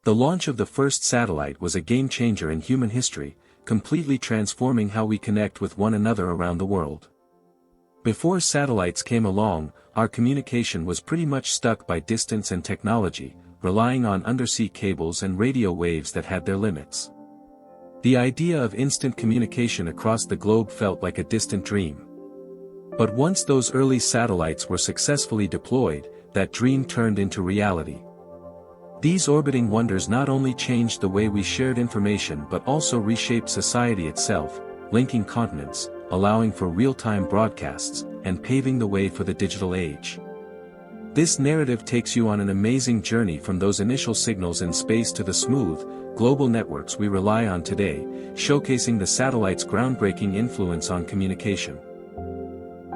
The launch of the first satellite was a game-changer in human history, completely transforming how we connect with one another around the world. Before satellites came along, our communication was pretty much stuck by distance and technology, relying on undersea cables and radio waves that had their limits. The idea of instant communication across the globe felt like a distant dream. But once those early satellites were successfully deployed, that dream turned into reality. These orbiting wonders not only changed the way we shared information but also reshaped society itself, linking continents, allowing for real-time broadcasts, and paving the way for the digital age. This narrative takes you on an amazing journey from those initial signals in space to the smooth, global networks we rely on today, showcasing the satellite's groundbreaking influence on communication.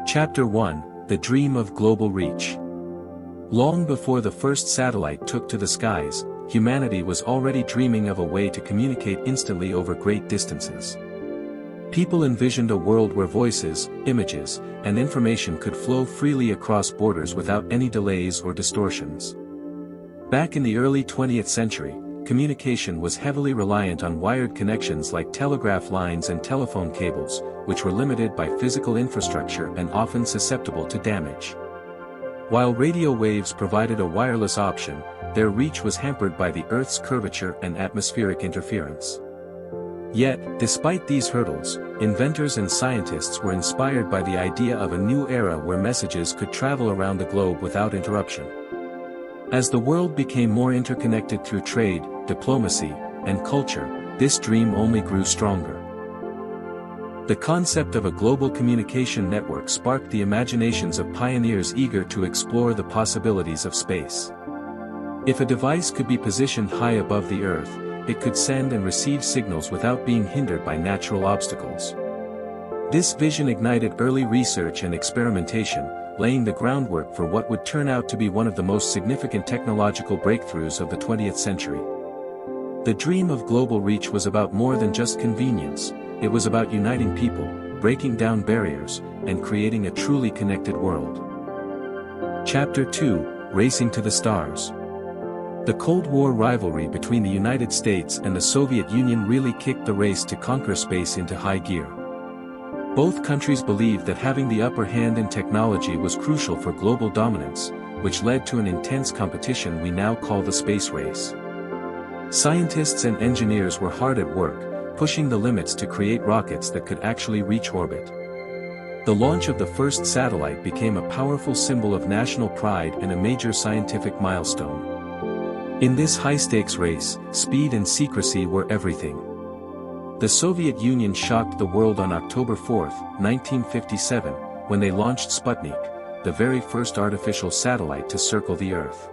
Chapter 1: The Dream of Global Reach. Long before the first satellite took to the skies, humanity was already dreaming of a way to communicate instantly over great distances. People envisioned a world where voices, images, and information could flow freely across borders without any delays or distortions. Back in the early 20th century, communication was heavily reliant on wired connections like telegraph lines and telephone cables, which were limited by physical infrastructure and often susceptible to damage. While radio waves provided a wireless option, their reach was hampered by the Earth's curvature and atmospheric interference. Yet, despite these hurdles, inventors and scientists were inspired by the idea of a new era where messages could travel around the globe without interruption. As the world became more interconnected through trade, diplomacy, and culture, this dream only grew stronger. The concept of a global communication network sparked the imaginations of pioneers eager to explore the possibilities of space. If a device could be positioned high above the Earth, it could send and receive signals without being hindered by natural obstacles. This vision ignited early research and experimentation, laying the groundwork for what would turn out to be one of the most significant technological breakthroughs of the 20th century. The dream of global reach was about more than just convenience, it was about uniting people, breaking down barriers, and creating a truly connected world. Chapter 2: Racing to the Stars. The Cold War rivalry between the United States and the Soviet Union really kicked the race to conquer space into high gear. Both countries believed that having the upper hand in technology was crucial for global dominance, which led to an intense competition we now call the space race. Scientists and engineers were hard at work, pushing the limits to create rockets that could actually reach orbit. The launch of the first satellite became a powerful symbol of national pride and a major scientific milestone. In this high-stakes race, speed and secrecy were everything. The Soviet Union shocked the world on October 4, 1957, when they launched Sputnik, the very first artificial satellite to circle the Earth.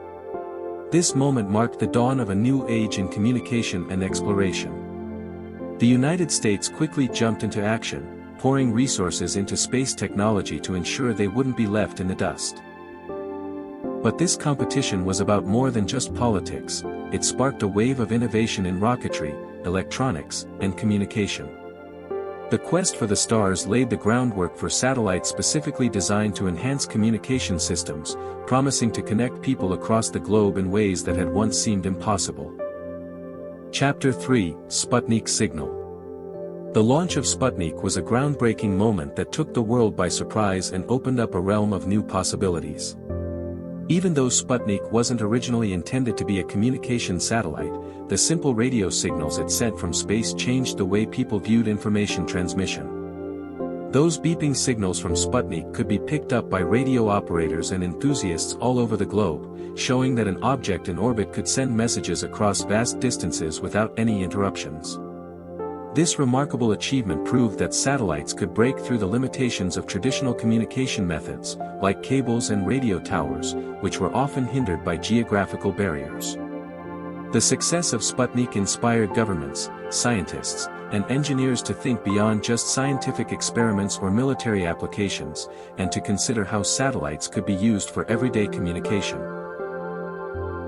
This moment marked the dawn of a new age in communication and exploration. The United States quickly jumped into action, pouring resources into space technology to ensure they wouldn't be left in the dust. But this competition was about more than just politics, it sparked a wave of innovation in rocketry, electronics, and communication. The quest for the stars laid the groundwork for satellites specifically designed to enhance communication systems, promising to connect people across the globe in ways that had once seemed impossible. Chapter 3: Sputnik Signal. The launch of Sputnik was a groundbreaking moment that took the world by surprise and opened up a realm of new possibilities. Even though Sputnik wasn't originally intended to be a communication satellite, the simple radio signals it sent from space changed the way people viewed information transmission. Those beeping signals from Sputnik could be picked up by radio operators and enthusiasts all over the globe, showing that an object in orbit could send messages across vast distances without any interruptions. This remarkable achievement proved that satellites could break through the limitations of traditional communication methods, like cables and radio towers, which were often hindered by geographical barriers. The success of Sputnik inspired governments, scientists, and engineers to think beyond just scientific experiments or military applications, and to consider how satellites could be used for everyday communication.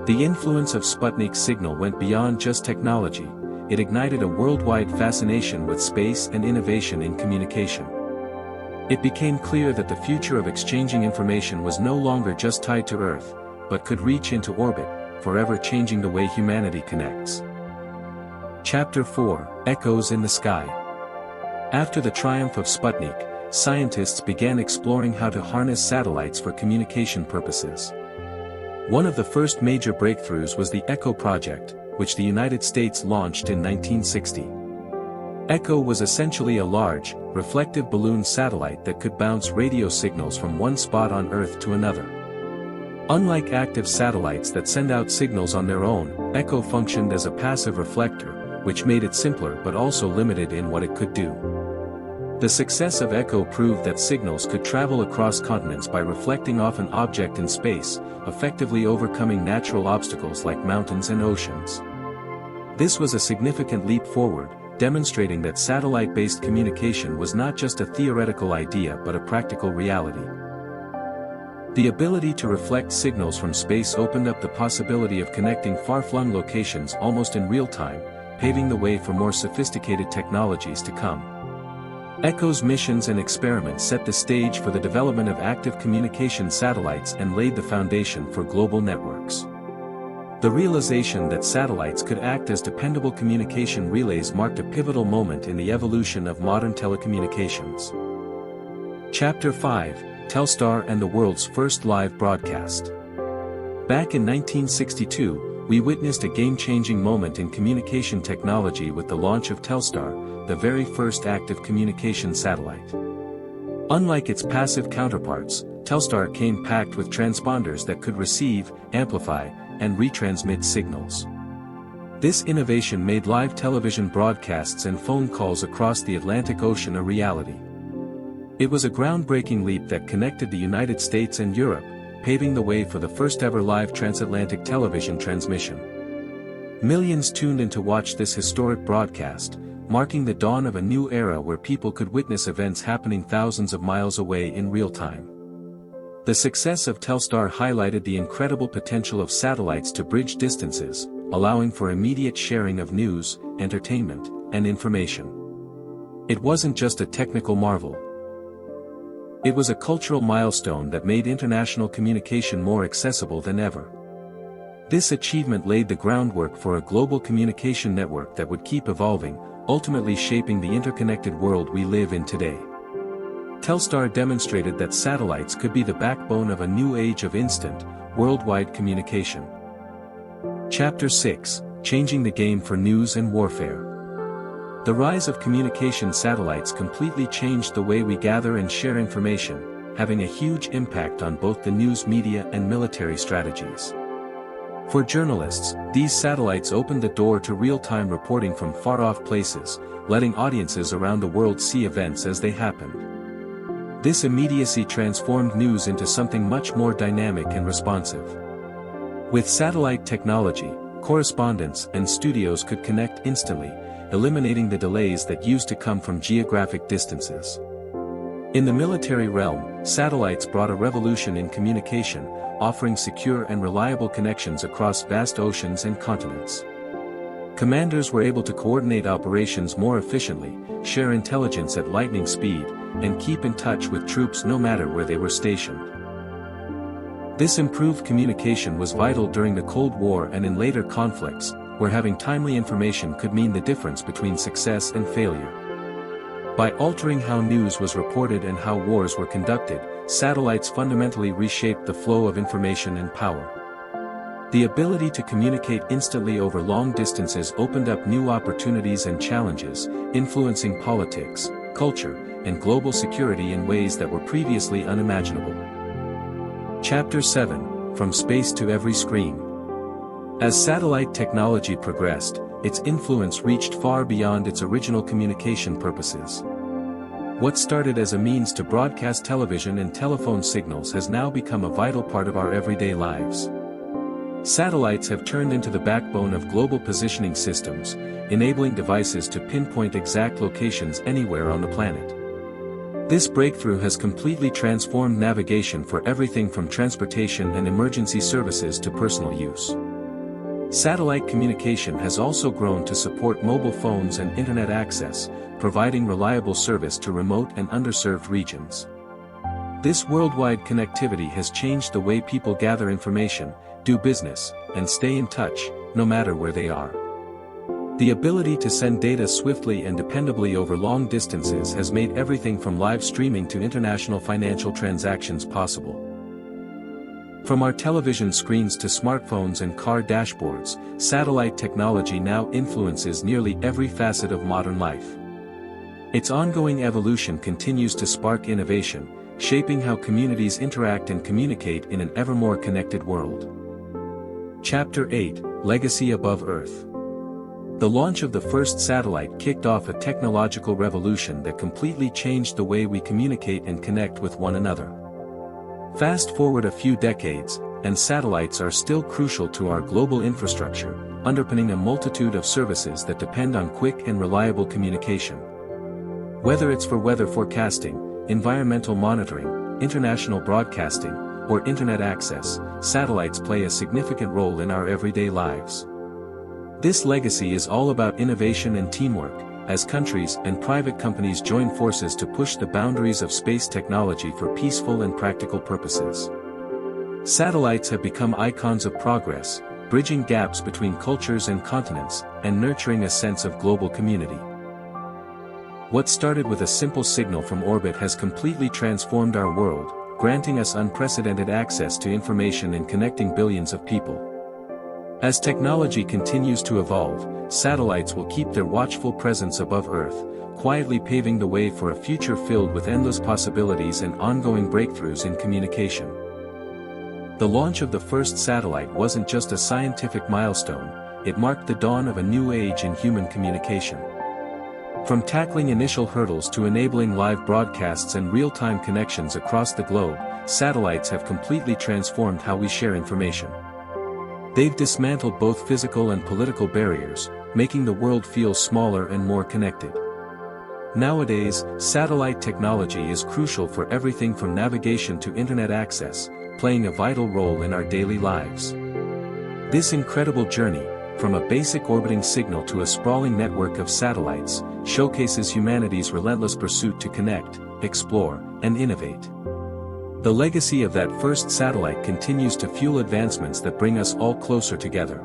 The influence of Sputnik's signal went beyond just technology. It ignited a worldwide fascination with space and innovation in communication. It became clear that the future of exchanging information was no longer just tied to Earth, but could reach into orbit, forever changing the way humanity connects. Chapter 4: Echoes in the Sky. After the triumph of Sputnik, scientists began exploring how to harness satellites for communication purposes. One of the first major breakthroughs was the ECHO project, which the United States launched in 1960. ECHO was essentially a large, reflective balloon satellite that could bounce radio signals from one spot on Earth to another. Unlike active satellites that send out signals on their own, ECHO functioned as a passive reflector, which made it simpler but also limited in what it could do. The success of ECHO proved that signals could travel across continents by reflecting off an object in space, effectively overcoming natural obstacles like mountains and oceans. This was a significant leap forward, demonstrating that satellite-based communication was not just a theoretical idea but a practical reality. The ability to reflect signals from space opened up the possibility of connecting far-flung locations almost in real time, paving the way for more sophisticated technologies to come. ECHO's missions and experiments set the stage for the development of active communication satellites and laid the foundation for global networks. The realization that satellites could act as dependable communication relays marked a pivotal moment in the evolution of modern telecommunications. Chapter 5: Telstar and the World's First Live Broadcast. Back in 1962, we witnessed a game-changing moment in communication technology with the launch of Telstar, the very first active communication satellite. Unlike its passive counterparts, Telstar came packed with transponders that could receive, amplify, and retransmit signals. This innovation made live television broadcasts and phone calls across the Atlantic Ocean a reality. It was a groundbreaking leap that connected the United States and Europe, paving the way for the first-ever live transatlantic television transmission. Millions tuned in to watch this historic broadcast, marking the dawn of a new era where people could witness events happening thousands of miles away in real time. The success of Telstar highlighted the incredible potential of satellites to bridge distances, allowing for immediate sharing of news, entertainment, and information. It wasn't just a technical marvel. It was a cultural milestone that made international communication more accessible than ever. This achievement laid the groundwork for a global communication network that would keep evolving, ultimately shaping the interconnected world we live in today. Telstar demonstrated that satellites could be the backbone of a new age of instant, worldwide communication. Chapter 6: Changing the Game for News and Warfare. The rise of communication satellites completely changed the way we gather and share information, having a huge impact on both the news media and military strategies. For journalists, these satellites opened the door to real-time reporting from far-off places, letting audiences around the world see events as they happened. This immediacy transformed news into something much more dynamic and responsive. With satellite technology, correspondents and studios could connect instantly, eliminating the delays that used to come from geographic distances. In the military realm, satellites brought a revolution in communication, offering secure and reliable connections across vast oceans and continents. Commanders were able to coordinate operations more efficiently, share intelligence at lightning speed, and keep in touch with troops no matter where they were stationed. This improved communication was vital during the Cold War and in later conflicts, where having timely information could mean the difference between success and failure. By altering how news was reported and how wars were conducted, satellites fundamentally reshaped the flow of information and power. The ability to communicate instantly over long distances opened up new opportunities and challenges, influencing politics, culture, and global security in ways that were previously unimaginable. Chapter 7: From Space to Every Screen. As satellite technology progressed, its influence reached far beyond its original communication purposes. What started as a means to broadcast television and telephone signals has now become a vital part of our everyday lives. Satellites have turned into the backbone of global positioning systems, enabling devices to pinpoint exact locations anywhere on the planet. This breakthrough has completely transformed navigation for everything from transportation and emergency services to personal use. Satellite communication has also grown to support mobile phones and internet access, providing reliable service to remote and underserved regions. This worldwide connectivity has changed the way people gather information, do business, and stay in touch, no matter where they are. The ability to send data swiftly and dependably over long distances has made everything from live streaming to international financial transactions possible. From our television screens to smartphones and car dashboards, satellite technology now influences nearly every facet of modern life. Its ongoing evolution continues to spark innovation, shaping how communities interact and communicate in an ever more connected world. Chapter 8: Legacy Above Earth. The launch of the first satellite kicked off a technological revolution that completely changed the way we communicate and connect with one another. Fast forward a few decades, and satellites are still crucial to our global infrastructure, underpinning a multitude of services that depend on quick and reliable communication. Whether it's for weather forecasting, environmental monitoring, international broadcasting, or internet access, satellites play a significant role in our everyday lives. This legacy is all about innovation and teamwork, as countries and private companies join forces to push the boundaries of space technology for peaceful and practical purposes. Satellites have become icons of progress, bridging gaps between cultures and continents, and nurturing a sense of global community. What started with a simple signal from orbit has completely transformed our world, granting us unprecedented access to information and connecting billions of people. As technology continues to evolve, satellites will keep their watchful presence above Earth, quietly paving the way for a future filled with endless possibilities and ongoing breakthroughs in communication. The launch of the first satellite wasn't just a scientific milestone, it marked the dawn of a new age in human communication. From tackling initial hurdles to enabling live broadcasts and real-time connections across the globe, satellites have completely transformed how we share information. They've dismantled both physical and political barriers, making the world feel smaller and more connected. Nowadays, satellite technology is crucial for everything from navigation to internet access, playing a vital role in our daily lives. This incredible journey, from a basic orbiting signal to a sprawling network of satellites, showcases humanity's relentless pursuit to connect, explore, and innovate. The legacy of that first satellite continues to fuel advancements that bring us all closer together.